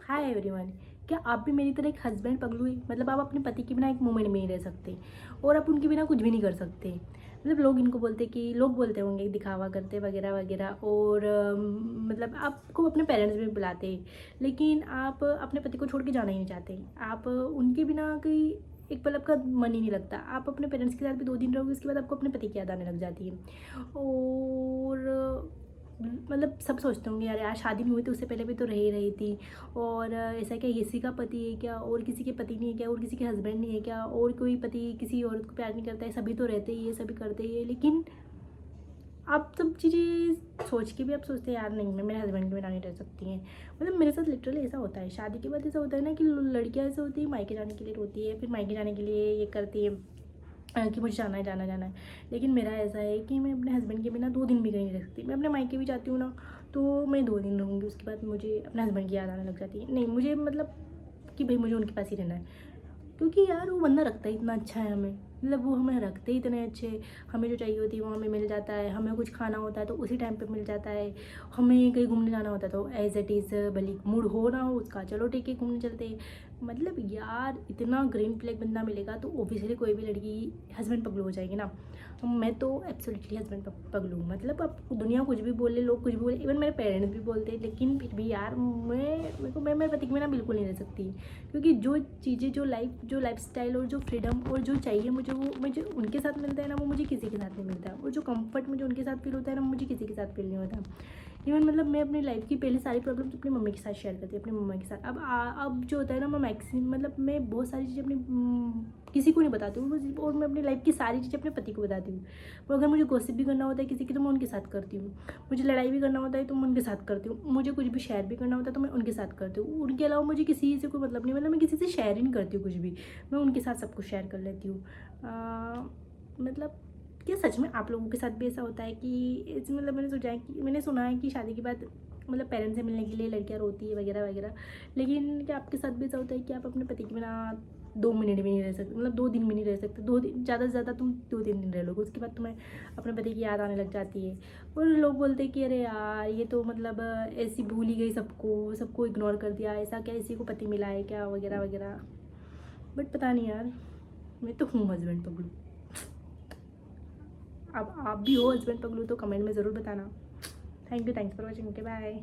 Hi everyone. क्या आप भी मेरी तरह एक हस्बैंड पगलू है? मतलब आप अपने पति के बिना एक मोमेंट में नहीं रह सकते और आप उनके बिना कुछ भी नहीं कर सकते। मतलब लोग इनको बोलते कि लोग बोलते होंगे दिखावा करते वगैरह वगैरह, और मतलब आपको अपने पेरेंट्स भी बुलाते, लेकिन आप अपने पति को छोड़ के जाना ही नहीं चाहते। आप उनके बिना कोई एक पल आपका मन ही नहीं लगता। आप अपने पेरेंट्स के साथ भी 2 दिन रहोगे, उसके बाद आपको अपने पति की याद आने लग जाती है। और मतलब सब सोचते होंगे यार शादी नहीं हुई तो उससे पहले भी तो रह ही रही थी, और ऐसा क्या किसी का पति है क्या, और किसी के पति नहीं है क्या, और किसी के हस्बैंड नहीं है क्या, और कोई पति किसी औरत को प्यार नहीं करता है? सभी तो रहते ही है, सभी करते ही है। लेकिन आप सब चीज़ें सोच के भी आप सोचते हैं यार नहीं, मैं मेरे हस्बैंड के बिना नहीं रह सकती हैं। मतलब मेरे साथ लिटरली ऐसा होता है। शादी के बाद ऐसा होता है ना कि लड़कियां ऐसे होती है, मायके जाने के लिए रोती है, फिर मायके जाने के लिए ये करती है कि मुझे जाना है जाना जाना है। लेकिन मेरा ऐसा है कि मैं अपने हस्बैंड के बिना 2 दिन भी कहीं नहीं रह सकती। मैं अपने मायके भी जाती हूँ ना, तो मैं 2 दिन रहूँगी, उसके बाद मुझे अपने हस्बैंड की याद आने लग जाती है। नहीं, मुझे मतलब कि भाई मुझे उनके पास ही रहना है, क्योंकि यार वो बंदा रखता ही इतना अच्छा है हमें। मतलब वो हमें रखते ही इतने अच्छे, हमें जो चाहिए होती है वो हमें मिल जाता है। हमें कुछ खाना होता है तो उसी टाइम पे मिल जाता है। हमें कहीं घूमने जाना होता है तो एज इट इज़, भले मूड हो ना हो उसका, चलो ठीक है घूमने चलते हैं। मतलब यार इतना ग्रीन फ्लैग बंदा मिलेगा तो ऑब्वियसली कोई भी लड़की हस्बैंड पगलू हो जाएगी ना। मैं तो एब्सोल्युटली हस्बैंड पगलू। मतलब अब दुनिया कुछ भी बोले, लोग कुछ भी बोले, इवन मेरे पेरेंट्स भी बोलते हैं, लेकिन फिर भी यार मैं मेरे पति के बिना बिल्कुल नहीं रह सकती। क्योंकि जो चीज़ें, जो लाइफ स्टाइल और जो फ्रीडम और जो चाहिए मुझे, वो मुझे उनके साथ मिलता है ना, वो मुझे किसी के साथ नहीं मिलता। और जो कंफर्ट मुझे उनके साथ फील होता है ना, मुझे किसी के साथ फील नहीं होता। इवन मतलब मैं अपनी लाइफ की पहले सारी प्रॉब्लम्स अपनी मम्मी के साथ शेयर करती, अपनी मम्मा के साथ। अब जो होता है ना, मैं मैक्सिमम मतलब मैं बहुत सारी चीज़ें अपनी किसी को नहीं बताती हूँ, और मैं अपनी लाइफ की सारी चीज़ें अपने पति को बताती हूँ। और अगर मुझे गॉसिप भी करना होता है किसी की तो मैं उनके साथ करती हूँ। मुझे लड़ाई भी करना होता है तो मैं उनके साथ करती हूँ। मुझे कुछ भी शेयर भी करना होता है तो मैं उनके साथ करती हूँ। उनके अलावा मुझे किसी से कोई मतलब नहीं। मतलब मैं किसी से शेयर ही नहीं करती हूँ कुछ भी, मैं उनके साथ सब कुछ शेयर कर लेती हूँ। मतलब क्या सच में आप लोगों के साथ भी ऐसा होता है कि मतलब मैंने सुना है कि शादी के बाद मतलब पेरेंट्स से मिलने के लिए लड़कियां रोती है वगैरह वगैरह। लेकिन क्या आपके साथ भी ऐसा होता है कि आप अपने पति के बिना 2 मिनट भी नहीं रह सकते? मतलब 2 दिन भी नहीं रह सकते। 2 दिन ज़्यादा से ज़्यादा तुम 2-3 दिन रह लोगे, उसके बाद तुम्हें अपने पति की याद आने लग जाती है। और लोग बोलते हैं कि अरे यार ये तो मतलब ऐसी भूल ही गई, सबको सबको इग्नोर कर दिया, ऐसा क्या इसी को पति मिला है क्या, वगैरह वगैरह। बट पता नहीं यार, मैं तो हूँ हस्बैंड पगलू। अब आप भी हो हस्बैंड पगलू तो कमेंट में ज़रूर बताना। Thank you, thanks for watching, okay bye.